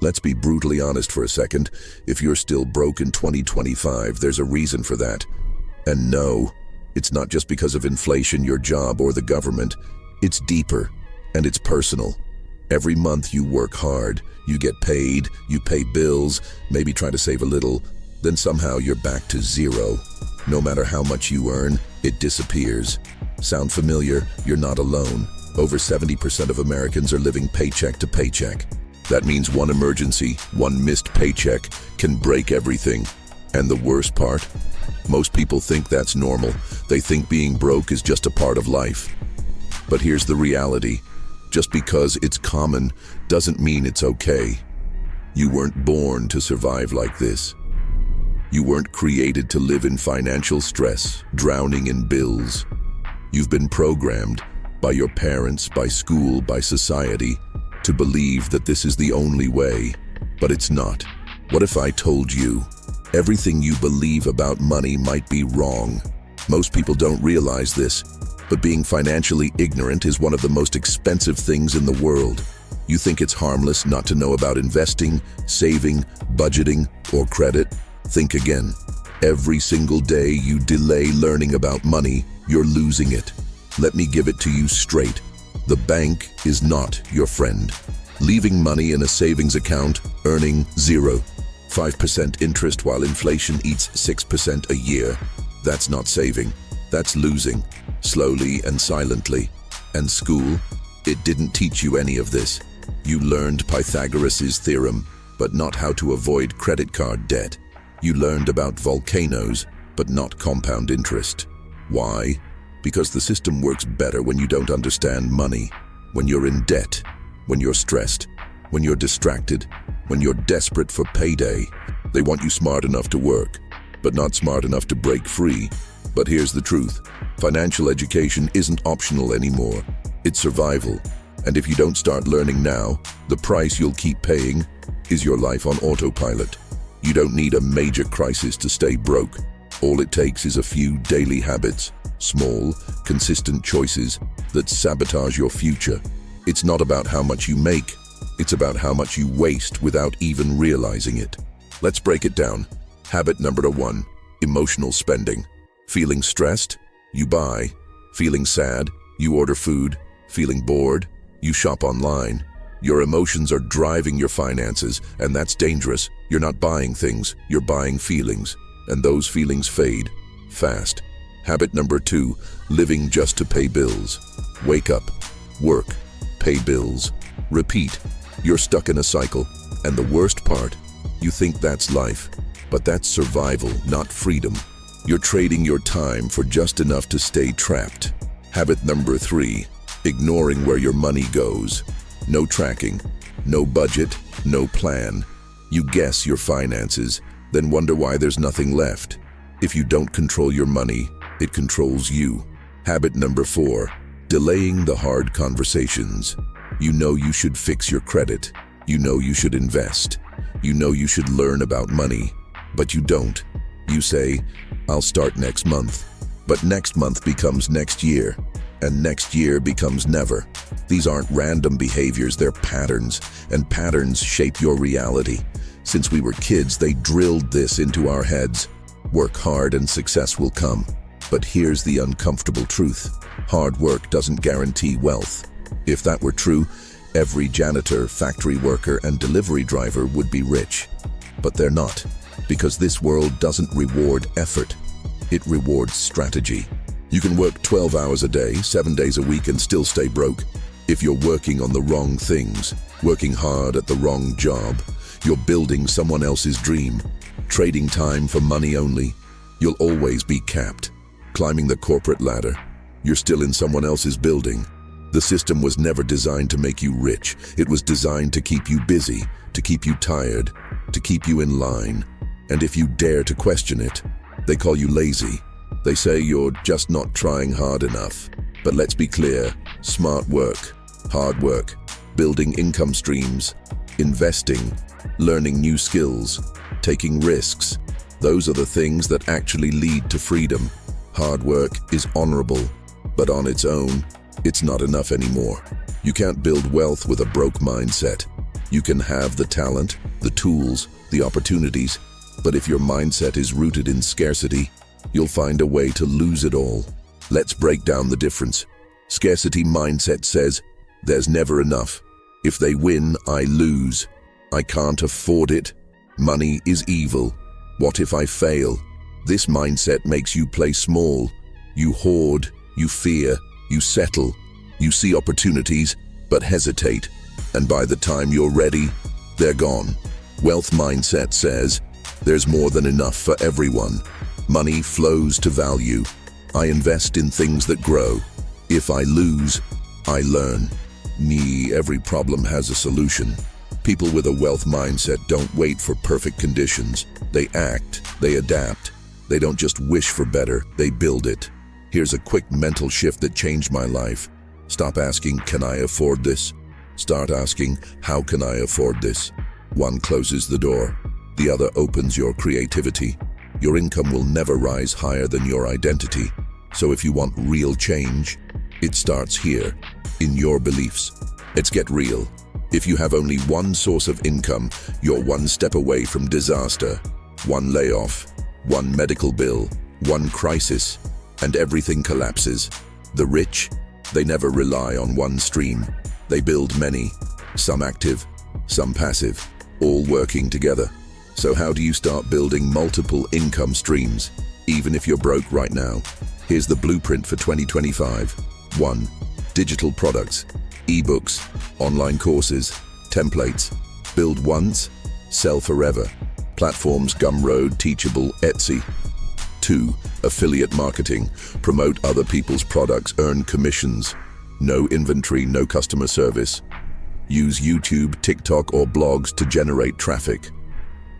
Let's be brutally honest for a second. If you're still broke in 2025, there's a reason for that. And no, it's not just because of inflation, your job, or the government. It's deeper, and it's personal. Every month you work hard, you get paid, you pay bills, maybe try to save a little, then somehow you're back to zero. No matter how much you earn, it disappears. Sound familiar? You're not alone. Over 70% of Americans are living paycheck to paycheck. That means one emergency, one missed paycheck can break everything. And the worst part? Most people think that's normal. They think being broke is just a part of life. But here's the reality. Just because it's common doesn't mean it's okay. You weren't born to survive like this. You weren't created to live in financial stress, drowning in bills. You've been programmed by your parents, by school, by society, to believe that this is the only way, but it's not. What if I told you everything you believe about money might be wrong? Most people don't realize this, but being financially ignorant is one of the most expensive things in the world. You think it's harmless not to know about investing, saving, budgeting, or credit? Think again. Every single day you delay learning about money, you're losing it. Let me give it to you straight. The bank is not your friend. Leaving money in a savings account, earning 0.5% interest while inflation eats 6% a year, that's not saving. That's losing, slowly and silently. And school, it didn't teach you any of this. You learned Pythagoras' theorem, but not how to avoid credit card debt. You learned about volcanoes, but not compound interest. Why? Because the system works better when you don't understand money, when you're in debt, when you're stressed, when you're distracted, when you're desperate for payday. They want you smart enough to work, but not smart enough to break free. But here's the truth. Financial education isn't optional anymore. It's survival. And if you don't start learning now, the price you'll keep paying is your life on autopilot. You don't need a major crisis to stay broke. All it takes is a few daily habits, small, consistent choices that sabotage your future. It's not about how much you make, it's about how much you waste without even realizing it. Let's break it down. Habit number 1, emotional spending. Feeling stressed? You buy. Feeling sad? You order food. Feeling bored? You shop online. Your emotions are driving your finances, and that's dangerous. You're not buying things, you're buying feelings, and those feelings fade fast. Habit number 2, living just to pay bills. Wake up, work, pay bills, repeat. You're stuck in a cycle, and the worst part, you think that's life, but that's survival, not freedom. You're trading your time for just enough to stay trapped. Habit number 3, ignoring where your money goes. No tracking, no budget, no plan. You guess your finances, then wonder why there's nothing left. If you don't control your money, it controls you. Habit number 4, delaying the hard conversations. You know you should fix your credit. You know you should invest. You know you should learn about money, but you don't. You say, I'll start next month. But next month becomes next year, and next year becomes never. These aren't random behaviors, they're patterns, and patterns shape your reality. Since we were kids, they drilled this into our heads. Work hard and success will come. But here's the uncomfortable truth. Hard work doesn't guarantee wealth. If that were true, every janitor, factory worker, and delivery driver would be rich. But they're not, because this world doesn't reward effort. It rewards strategy. You can work 12 hours a day, 7 days a week, and still stay broke. If you're working on the wrong things, working hard at the wrong job, you're building someone else's dream, trading time for money only, you'll always be capped. Climbing the corporate ladder, you're still in someone else's building. The system was never designed to make you rich. It was designed to keep you busy, to keep you tired, to keep you in line. And if you dare to question it, they call you lazy. They say you're just not trying hard enough. But let's be clear, smart work, hard work, building income streams, investing, learning new skills, taking risks, those are the things that actually lead to freedom. Hard work is honorable, but on its own, it's not enough anymore. You can't build wealth with a broke mindset. You can have the talent, the tools, the opportunities, but if your mindset is rooted in scarcity, you'll find a way to lose it all. Let's break down the difference. Scarcity mindset says, there's never enough. If they win, I lose. I can't afford it. Money is evil. What if I fail? This mindset makes you play small. You hoard, you fear, you settle. You see opportunities, but hesitate. And by the time you're ready, they're gone. Wealth mindset says, there's more than enough for everyone. Money flows to value. I invest in things that grow. If I lose, I learn. Every problem has a solution. People with a wealth mindset don't wait for perfect conditions. They act, they adapt. They don't just wish for better, they build it. Here's a quick mental shift that changed my life. Stop asking, can I afford this? Start asking, how can I afford this? One closes the door, the other opens your creativity. Your income will never rise higher than your identity. So if you want real change, it starts here, in your beliefs. Let's get real. If you have only one source of income, you're one step away from disaster. One layoff, one medical bill, one crisis, and everything collapses. The rich, they never rely on one stream. They build many, some active, some passive, all working together. So how do you start building multiple income streams, even if you're broke right now? Here's the blueprint for 2025. 1. Digital products, ebooks, online courses, templates. Build once, sell forever. Platforms Gumroad, Teachable, Etsy. 2. Affiliate marketing, promote other people's products, earn commissions. No inventory, no customer service. Use YouTube, TikTok, or blogs to generate traffic.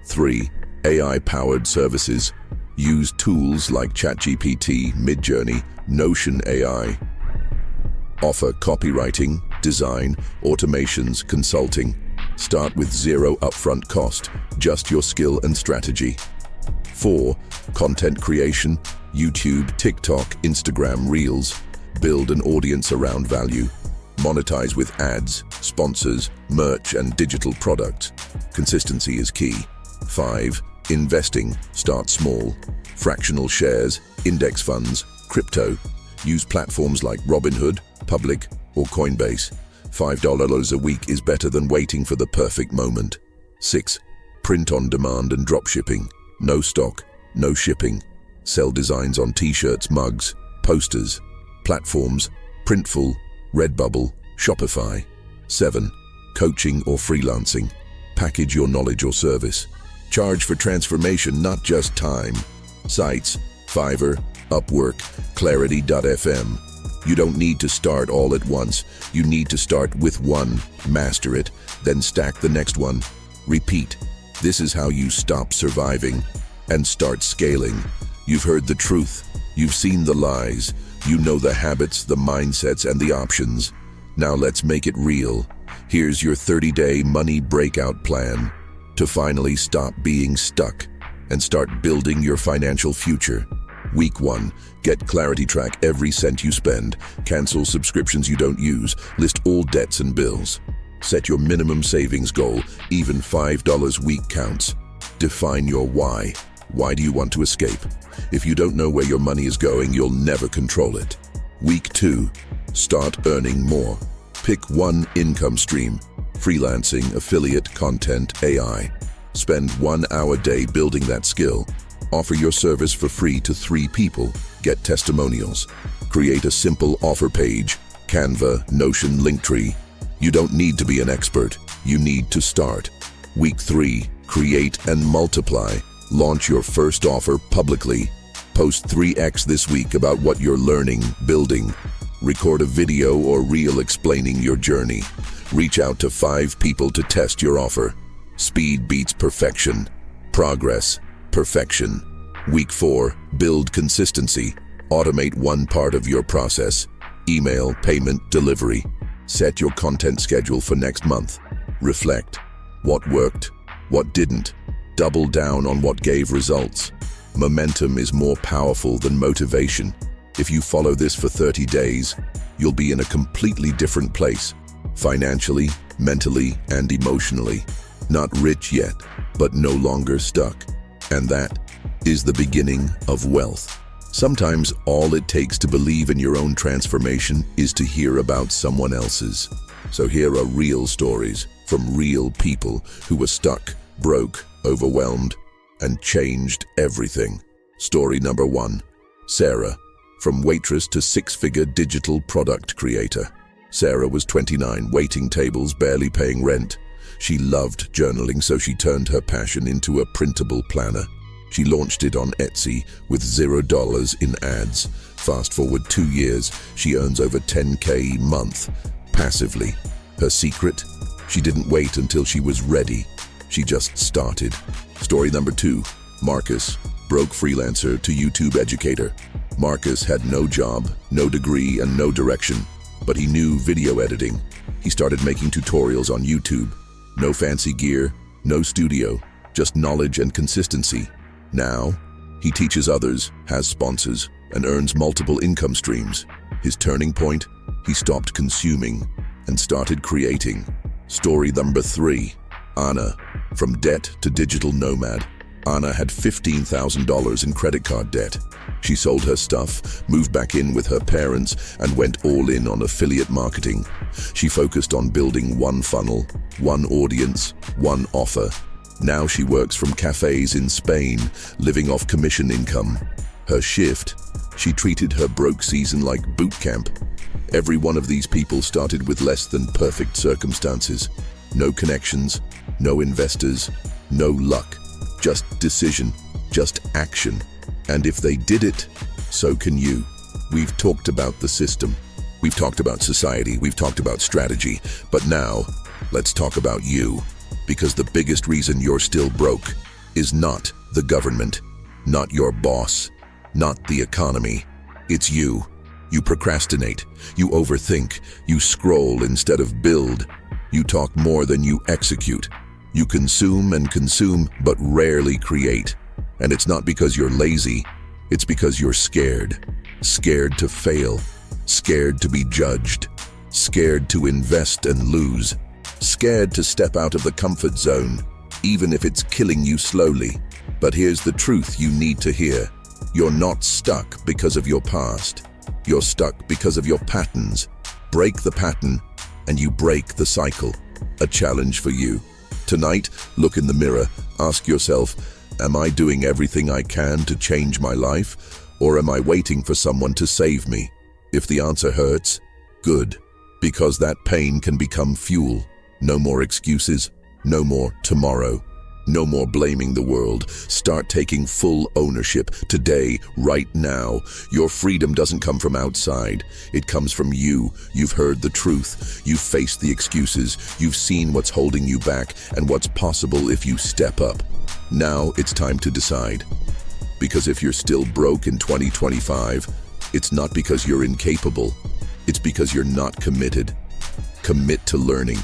3. AI-powered services. Use tools like ChatGPT, Midjourney, Notion AI. Offer copywriting, design, automations, consulting. Start with zero upfront cost, just your skill and strategy. 4. Content creation, YouTube, TikTok, Instagram, Reels. Build an audience around value. Monetize with ads, sponsors, merch, and digital products. Consistency is key. 5. Investing, start small. Fractional shares, index funds, crypto. Use platforms like Robinhood, Public, or Coinbase. $5 a week is better than waiting for the perfect moment. 6. Print on demand and dropshipping. No stock, no shipping. Sell designs on t-shirts, mugs, posters. Platforms, Printful, Redbubble, Shopify. 7. Coaching or freelancing. Package your knowledge or service. Charge for transformation, not just time. Sites, Fiverr, Upwork, Clarity.fm. You don't need to start all at once. You need to start with one, master it, then stack the next one. Repeat. This is how you stop surviving and start scaling. You've heard the truth. You've seen the lies. You know the habits, the mindsets, and the options. Now let's make it real. Here's your 30-day money breakout plan to finally stop being stuck and start building your financial future. Week 1. Get clarity, track every cent you spend. Cancel subscriptions you don't use. List all debts and bills. Set your minimum savings goal. Even $5 a week counts. Define your why. Why do you want to escape? If you don't know where your money is going, you'll never control it. Week 2. Start earning more. Pick one income stream. Freelancing, affiliate, content, AI. Spend 1 hour a day building that skill. Offer your service for free to 3 people. Get testimonials. Create a simple offer page. Canva, Notion, Linktree. You don't need to be an expert. You need to start. Week 3. Create and multiply. Launch your first offer publicly. Post 3x this week about what you're learning, building. Record a video or reel explaining your journey. Reach out to 5 people to test your offer. Speed beats perfection. Progress, perfection. Week 4. Build consistency. Automate one part of your process. Email, payment, delivery. Set your content schedule for next month. Reflect. What worked? What didn't? Double down on what gave results. Momentum is more powerful than motivation. If you follow this for 30 days, you'll be in a completely different place. Financially, mentally and emotionally. Not rich yet, but no longer stuck. And that is the beginning of wealth. Sometimes all it takes to believe in your own transformation is to hear about someone else's. So here are real stories from real people who were stuck, broke, overwhelmed, and changed everything. Story number 1. Sarah, from waitress to six-figure digital product creator. Sarah was 29, waiting tables, barely paying rent. She loved journaling, so she turned her passion into a printable planner. She launched it on Etsy with $0 in ads. Fast forward 2 years, she earns over $10K a month, passively. Her secret? She didn't wait until she was ready. She just started. Story number 2. Marcus, broke freelancer to YouTube educator. Marcus had no job, no degree, and no direction, but he knew video editing. He started making tutorials on YouTube. No fancy gear, no studio, just knowledge and consistency. Now, he teaches others, has sponsors, and earns multiple income streams. His turning point? He stopped consuming and started creating. Story number 3. Anna, from debt to digital nomad. Anna had $15,000 in credit card debt. She sold her stuff, moved back in with her parents, and went all in on affiliate marketing. She focused on building one funnel, one audience, one offer. Now she works from cafes in Spain, living off commission income. Her shift? She treated her broke season like boot camp. Every one of these people started with less than perfect circumstances. No connections, no investors, no luck. Just decision, just action. And if they did it, so can you. We've talked about the system. We've talked about society. We've talked about strategy. But now, let's talk about you. Because the biggest reason you're still broke is not the government, not your boss, not the economy. It's you. You procrastinate. You overthink. You scroll instead of build. You talk more than you execute. You consume and consume, but rarely create. And it's not because you're lazy, it's because you're scared. Scared to fail, scared to be judged, scared to invest and lose, scared to step out of the comfort zone, even if it's killing you slowly. But here's the truth you need to hear. You're not stuck because of your past. You're stuck because of your patterns. Break the pattern, and you break the cycle. A challenge for you. Tonight, look in the mirror, ask yourself, am I doing everything I can to change my life, or am I waiting for someone to save me? If the answer hurts, good, because that pain can become fuel. No more excuses, no more tomorrow, no more blaming the world. Start taking full ownership today, right now. Your freedom doesn't come from outside. It comes from you. You've heard the truth. You've faced the excuses. You've seen what's holding you back and what's possible if you step up. Now it's time to decide. Because if you're still broke in 2025, it's not because you're incapable. It's because you're not committed. Commit to learning.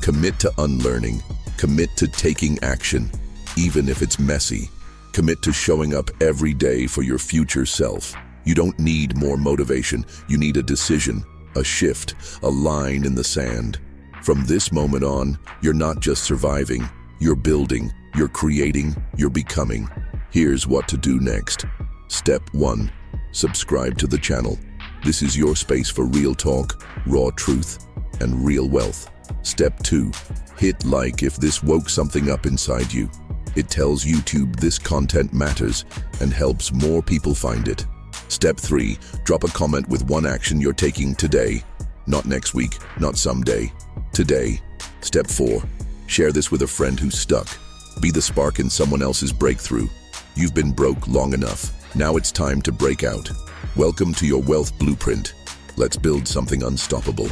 Commit to unlearning. Commit to taking action, even if it's messy. Commit to showing up every day for your future self. You don't need more motivation. You need a decision, a shift, a line in the sand. From this moment on, you're not just surviving. You're building, you're creating, you're becoming. Here's what to do next. Step 1. Subscribe to the channel. This is your space for real talk, raw truth, and real wealth. Step 2. Hit like if this woke something up inside you. It tells YouTube this content matters and helps more people find it. Step 3. Drop a comment with one action you're taking today. Not next week, not someday. Today. Step 4. Share this with a friend who's stuck. Be the spark in someone else's breakthrough. You've been broke long enough. Now it's time to break out. Welcome to your wealth blueprint. Let's build something unstoppable.